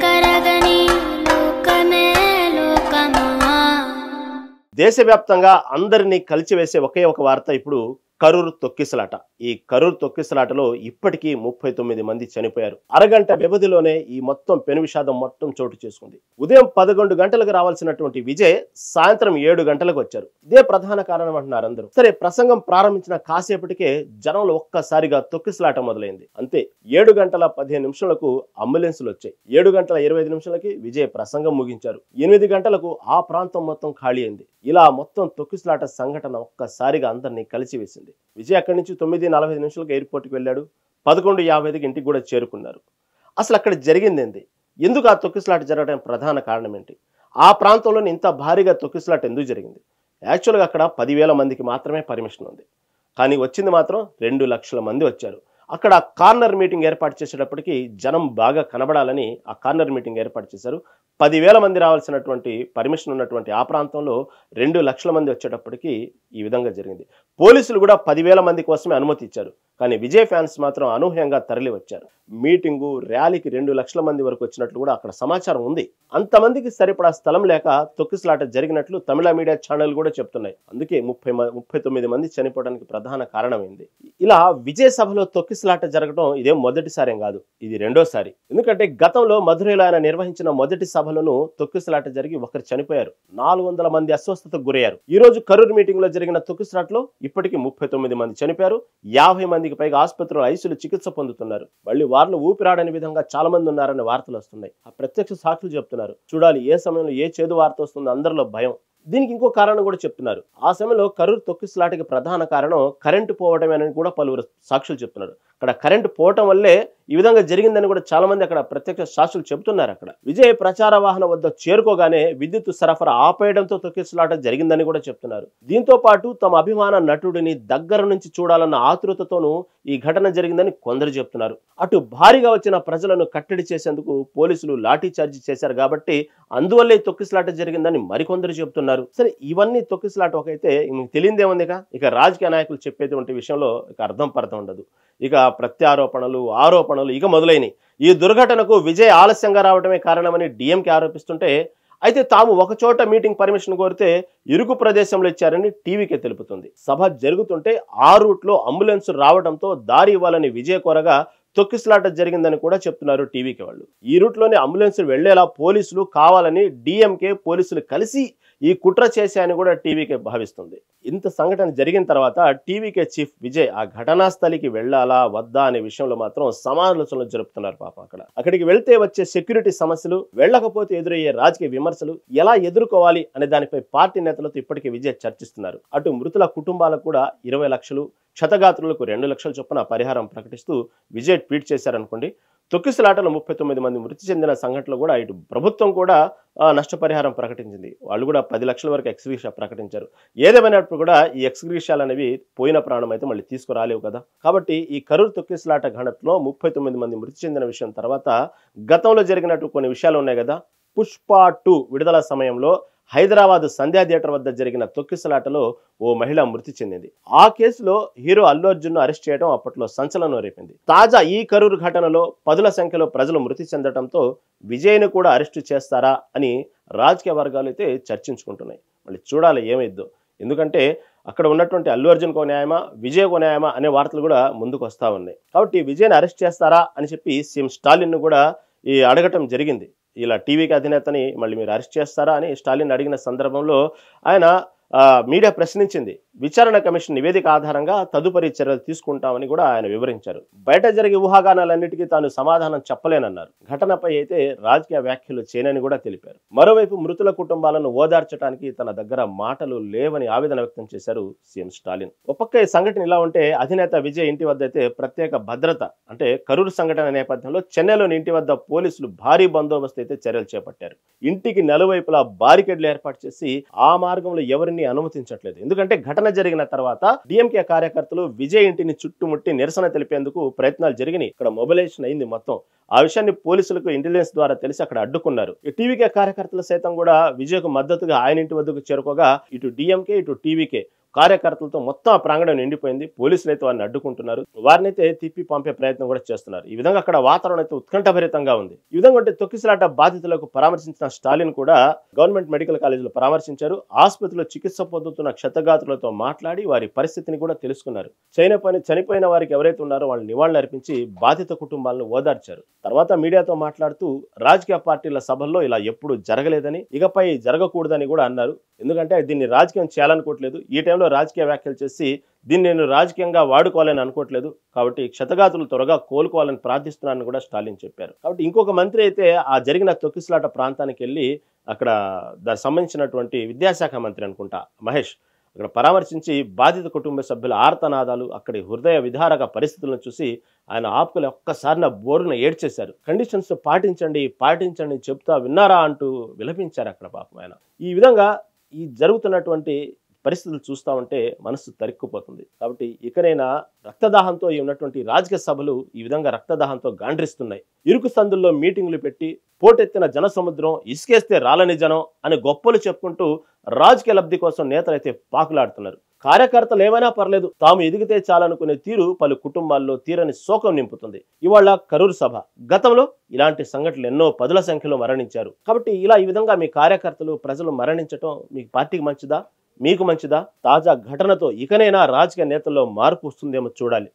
కరగని లోకమే లోకమా. దేశవ్యాప్తంగా అందరినీ కలిచివేసే ఒకే ఒక వార్త ఇప్పుడు కరూరు తొక్కిసలాట. ఈ కరూరు తొక్కిసలాటలో ఇప్పటికీ 39 మంది చనిపోయారు. అరగంట వ్యవధిలోనే ఈ మొత్తం పెను విషాదం మొత్తం చోటు చేసుకుంది. ఉదయం 11 గంటలకు రావాల్సినటువంటి విజయ్ సాయంత్రం 7 గంటలకు వచ్చారు. ఇదే ప్రధాన కారణం అంటున్నారు అందరూ. సరే, ప్రసంగం ప్రారంభించిన కాసేపటికే జనంలో ఒక్కసారిగా తొక్కిసలాట మొదలైంది. అంతే 7 గంటల 15 నిమిషాలకు అంబులెన్సులు వచ్చాయి. 7 గంటల 25 నిమిషాలకి విజయ్ ప్రసంగం ముగించారు. 8 గంటలకు ఆ ప్రాంతం మొత్తం ఖాళీ అయింది. ఇలా మొత్తం తొక్కిసలాట సంఘటన ఒక్కసారిగా అందరినీ కలిసివేసింది. విజయ్ అక్కడి నుంచి 9:45 నిమిషాలకు ఎయిర్పోర్ట్కి వెళ్ళాడు. 11:50కి ఇంటికి కూడా చేరుకున్నారు. అసలు అక్కడ జరిగింది ఏంటి? ఎందుకు ఆ తొక్కిసలాట జరగడానికి ప్రధాన కారణం ఏంటి? ఆ ప్రాంతంలోని ఇంత భారీగా తొక్కిసలాట ఎందుకు జరిగింది? యాక్చువల్గా అక్కడ 10,000 మందికి మాత్రమే పర్మిషన్ ఉంది. కానీ వచ్చింది మాత్రం 2 లక్షల మంది వచ్చారు. అక్కడ కార్నర్ మీటింగ్ ఏర్పాటు చేసేటప్పటికి జనం బాగా కనబడాలని ఆ కార్నర్ మీటింగ్ ఏర్పాటు చేశారు. 10,000 మంది రావాల్సినటువంటి పర్మిషన్ ఉన్నటువంటి ఆ ప్రాంతంలో 2 లక్షల మంది వచ్చేటప్పటికి ఈ విధంగా జరిగింది. పోలీసులు కూడా 10,000 మంది కోసమే అనుమతి ఇచ్చారు. కానీ విజయ్ ఫ్యాన్స్ మాత్రం అనూహ్యంగా తరలి వచ్చారు. మీటింగు ర్యాలీకి 2 లక్షల మంది వరకు వచ్చినట్లు కూడా అక్కడ సమాచారం ఉంది. అంతమందికి సరిపడా స్థలం లేక తొక్కిసలాట జరిగినట్లు తమిళ మీడియా ఛానల్ కూడా చెప్తున్నాయి. అందుకే 39 మంది చనిపోవడానికి ప్రధాన కారణమైంది. ఇలా విజయ్ సభలో తొక్కిసలాట జరగడం ఇదే మొదటిసారి కాదు, ఇది రెండోసారి. ఎందుకంటే గతంలో మధురైలో ఆయన నిర్వహించిన మొదటి సభలోనూ తొక్కిసలాట జరిగి ఒకరు చనిపోయారు. 400 మంది అస్వస్థతకు గురయ్యారు. ఈ రోజు కరూరు మీటింగ్ లో జరిగిన తొక్కిసలాటలో ఇప్పటికీ 39 మంది చనిపోయారు. 50 మందికి పైగా ఆసుపత్రిలో ఐసీయూలో చికిత్స పొందుతున్నారు. మళ్ళీ వారిలో ఊపిరాడని విధంగా చాలా మంది ఉన్నారనే వార్తలు వస్తున్నాయి. ఆ ప్రత్యక్ష సాక్షులు చెప్తున్నారు. చూడాలి ఏ సమయంలో ఏ చేదు వార్త వస్తుందో, అందరిలో భయం. దీనికి ఇంకో కారణం కూడా చెప్తున్నారు. ఆ సమయంలో కరూరు తొక్కిసలాటకి ప్రధాన కారణం కరెంటు పోవడమేనని కూడా పలువురు సాక్షులు చెప్తున్నారు. అక్కడ కరెంటు పోవటం వల్లే ఈ విధంగా జరిగిందని కూడా చాలా మంది అక్కడ ప్రత్యక్ష సాక్షులు చెబుతున్నారు. అక్కడ విజయ్ ప్రచార వాహనం వద్ద చేరుకోగానే విద్యుత్ సరఫరా ఆపేయడంతో తొక్కిసలాట జరిగిందని కూడా చెప్తున్నారు. దీంతో పాటు తమ అభిమాన నటుడిని దగ్గర నుంచి చూడాలన్న ఆతృతతోనూ ఈ ఘటన జరిగిందని కొందరు చెప్తున్నారు. అటు భారీగా వచ్చిన ప్రజలను కట్టడి చేసేందుకు పోలీసులు లాఠీ చార్జీ చేశారు కాబట్టి అందువల్లే తొక్కిసలాట జరిగిందని మరికొందరు చెప్తున్నారు. సరే, ఇవన్నీ తొక్కిసలాట ఒకైతే మీకు తెలియదేముందిగా. ఇక రాజకీయ నాయకులు చెప్పేటువంటి విషయంలో ఇక అర్థం పర్థం ఉండదు. ఇక ప్రత్యారోపణలు, ఆరోపణలు ఇక మొదలైనవి. ఈ దుర్ఘటనకు విజయ్ ఆలస్యంగా రావడమే కారణమని డిఎంకే ఆరోపిస్తుంటే, అయితే తాము ఒక చోట మీటింగ్ పర్మిషన్ కోరితే ఇరుకు ప్రదేశంలో ఇచ్చారని టీవీకే తెలుపుతుంది. సభ జరుగుతుంటే ఆ రూట్లో అంబులెన్స్ రావడంతో దారి ఇవ్వాలని విజయ్ కోరగా తొక్కిసలాట జరిగిందని కూడా చెప్తున్నారు టీవీకే వాళ్ళు. ఈ రూట్లోనే అంబులెన్స్ వెళ్లేలా పోలీసులు కావాలని డిఎంకే పోలీసులు కలిసి ఈ కుట్ర చేశాయని కూడా టీవీకే భావిస్తుంది. ఇంత సంఘటన జరిగిన తర్వాత టీవీకే చీఫ్ విజయ్ ఆ ఘటనా స్థలికి వెళ్లాలా వద్దా అనే విషయంలో మాత్రం సమాలోచనలు జరుపుతున్నారు. పాపం అక్కడికి వెళ్తే వచ్చే సెక్యూరిటీ సమస్యలు, వెళ్లకపోతే ఎదురయ్యే రాజకీయ విమర్శలు ఎలా ఎదుర్కోవాలి అనే దానిపై పార్టీ నేతలతో ఇప్పటికే విజయ్ చర్చిస్తున్నారు. అటు మృతుల కుటుంబాలకు కూడా 20 లక్షలు, క్షతగాత్రులకు 2 లక్షల చొప్పున పరిహారం ప్రకటిస్తూ విజయ్ ట్వీట్ చేశారనుకోండి. తొక్కిసలాటలో 39 మంది మృతి చెందిన సంఘటనలో కూడా ఇటు ప్రభుత్వం కూడా నష్టపరిహారం ప్రకటించింది. వాళ్ళు కూడా 10 లక్షల వరకు ఎక్స్గ్రీషియా ప్రకటించారు. ఏదేమైనప్పుడు కూడా ఈ ఎక్స్గ్రీషియాలు అనేవి పోయిన ప్రాణం అయితే మళ్ళీ తీసుకురాలేవు కదా. కాబట్టి ఈ కరూరు తొక్కిసలాట ఘటనలో 39 మంది మృతి చెందిన విషయం తర్వాత గతంలో జరిగినట్టు కొన్ని విషయాలు ఉన్నాయి కదా. పుష్ప 2 విడుదల సమయంలో హైదరాబాద్ సంధ్యా థియేటర్ వద్ద జరిగిన తొక్కిసలాటలో ఓ మహిళ మృతి చెందింది. ఆ కేసులో హీరో అల్లు అర్జున్ అరెస్ట్ చేయడం అప్పట్లో సంచలనం రేపింది. తాజా ఈ కరూరు ఘటనలో 10ల సంఖ్యలో ప్రజలు మృతి చెందడంతో విజయ్ను కూడా అరెస్టు చేస్తారా అని రాజకీయ వర్గాలు అయితే చర్చించుకుంటున్నాయి. మళ్ళీ చూడాలి ఏమైద్దో. ఎందుకంటే అక్కడ ఉన్నటువంటి అల్లు అర్జున్ కో న్యాయమా, విజయ్ కో న్యాయమా అనే వార్తలు కూడా ముందుకు వస్తా ఉన్నాయి. కాబట్టి విజయ్ని అరెస్ట్ చేస్తారా అని చెప్పి సీఎం స్టాలిన్ కూడా అడగటం జరిగింది. ఇలా టీవీకి అధినేతని మళ్ళీ మీరు అరెస్ట్ చేస్తారా అని స్టాలిన్ అడిగిన సందర్భంలో ఆయన మీడియా ప్రశ్నించింది. విచారణ కమిషన్ నివేదిక ఆధారంగా తదుపరి చర్యలు తీసుకుంటామని కూడా ఆయన వివరించారు. బయట జరిగే ఊహాగానాలన్నిటికీ తాను సమాధానం చెప్పలేనన్నారు. ఘటనపై అయితే రాజకీయ వ్యాఖ్యలు చేయనని కూడా తెలిపారు. మరోవైపు మృతుల కుటుంబాలను ఓదార్చడానికి తన దగ్గర మాటలు లేవని ఆవేదన వ్యక్తం చేశారు సీఎం స్టాలిన్. ఒక్కొక్క ఈ సంఘటన ఇలా ఉంటే అధినేత విజయ్ ఇంటి వద్ద అయితే ప్రత్యేక భద్రత, అంటే కరూరు సంఘటన నేపథ్యంలో చెన్నైలోని ఇంటి వద్ద పోలీసులు భారీ బందోబస్తు అయితే చర్యలు చేపట్టారు. ఇంటికి నలువైపులా బారికేడ్లు ఏర్పాటు చేసి ఆ మార్గంలో ఎవరిని అనుమతించట్లేదు. ఎందుకంటే ఘటన జరిగిన తర్వాత డిఎంకే కార్యకర్తలు విజయ్ ఇంటిని చుట్టుముట్టి నిరసన తెలిపేందుకు ప్రయత్నాలు జరిగినాయి. ఇక్కడ మొబిలైజేషన్ అయింది మొత్తం. ఆ విషయాన్ని పోలీసులకు ఇంటెలిజెన్స్ ద్వారా తెలిసి అక్కడ అడ్డుకున్నారు. ఈ టీవీకే కార్యకర్తలు సైతం కూడా విజయ్కు మద్దతుగా ఆయన ఇంటి వద్దకు చేరుకోగా ఇటు డిఎంకే ఇటు టీవీకే కార్యకర్తలతో మొత్తం ఆ ప్రాంగణం నిండిపోయింది. పోలీసులు అయితే వారిని అడ్డుకుంటున్నారు. వారిని అయితే తిప్పి పంపే ప్రయత్నం కూడా చేస్తున్నారు. ఈ విధంగా అక్కడ వాతావరణం అయితే ఉత్కంఠభరితంగా ఉంది. ఈ విధంగా ఉంటే తొక్కిసలాట బాధితులకు పరామర్శించిన స్టాలిన్ కూడా గవర్నమెంట్ మెడికల్ కాలేజీలో పరామర్శించారు. ఆసుపత్రిలో చికిత్స పొందుతున్న క్షతగాత్రులతో మాట్లాడి వారి పరిస్థితిని కూడా తెలుసుకున్నారు. చనిపోయిన వారికి ఎవరైతే ఉన్నారో వాళ్ళు నివాళులు అర్పించి బాధిత కుటుంబాలను ఓదార్చారు. తర్వాత మీడియాతో మాట్లాడుతూ రాజకీయ పార్టీల సభల్లో ఇలా ఎప్పుడు జరగలేదని, ఇకపై జరగకూడదని కూడా అన్నారు. ఎందుకంటే దీన్ని రాజకీయం చేయాలనుకోవట్లేదు. ఈ టైంలో రాజకీయ వ్యాఖ్యలు చేసి దీన్ని నేను రాజకీయంగా వాడుకోవాలని అనుకోవట్లేదు. కాబట్టి క్షతగాతులు త్వరగా కోలుకోవాలని ప్రార్థిస్తున్నానని కూడా స్టాలిన్ చెప్పారు. కాబట్టి ఇంకొక మంత్రి అయితే ఆ జరిగిన తొక్కిసలాట ప్రాంతానికి వెళ్ళి అక్కడ దానికి సంబంధించినటువంటి విద్యాశాఖ మంత్రి అనుకుంటా మహేష్ అక్కడ పరామర్శించి బాధిత కుటుంబ సభ్యుల ఆర్తనాదాలు, అక్కడి హృదయ విదారక పరిస్థితులను చూసి ఆయన ఆపుకుని ఒక్కసారిన బోరున ఏడ్చేశారు. కండిషన్స్ పాటించండి చెప్తా విన్నారా అంటూ విలపించారు అక్కడ పాపం ఆయన. ఈ విధంగా ఈ జరుగుతున్నటువంటి పరిస్థితులు చూస్తా ఉంటే మనసు తరిక్కుపోతుంది. కాబట్టి ఇకనైనా రక్తదాహంతో ఉన్నటువంటి రాజకీయ సభలు ఈ విధంగా రక్తదాహంతో గాండ్రిస్తున్నాయి. ఇరుకు సందుల్లో మీటింగులు పెట్టి పోటెత్తిన జనసముద్రం, ఇసుకేస్తే రాలని జనం అని గొప్పలు చెప్పుకుంటూ రాజకీయ లబ్ధి కోసం నేతలైతే పాకులాడుతున్నారు. కార్యకర్తలు ఏమైనా పర్లేదు, తాము ఎదిగితే చాలనుకునే తీరు పలు కుటుంబాల్లో తీరని శోకం నింపుతుంది. ఇవాళ కరూరు సభ, గతంలో ఇలాంటి సంఘటనలు ఎన్నో పదుల సంఖ్యలో మరణించారు. కాబట్టి ఈ విధంగా మీ కార్యకర్తలు, ప్రజలు మరణించడం మీ పార్టీకి మంచిదా, మీకు మంచిదా? తాజా ఘటనతో ఇకనైనా రాజకీయ నేతల్లో మార్పు వస్తుందేమో చూడాలి.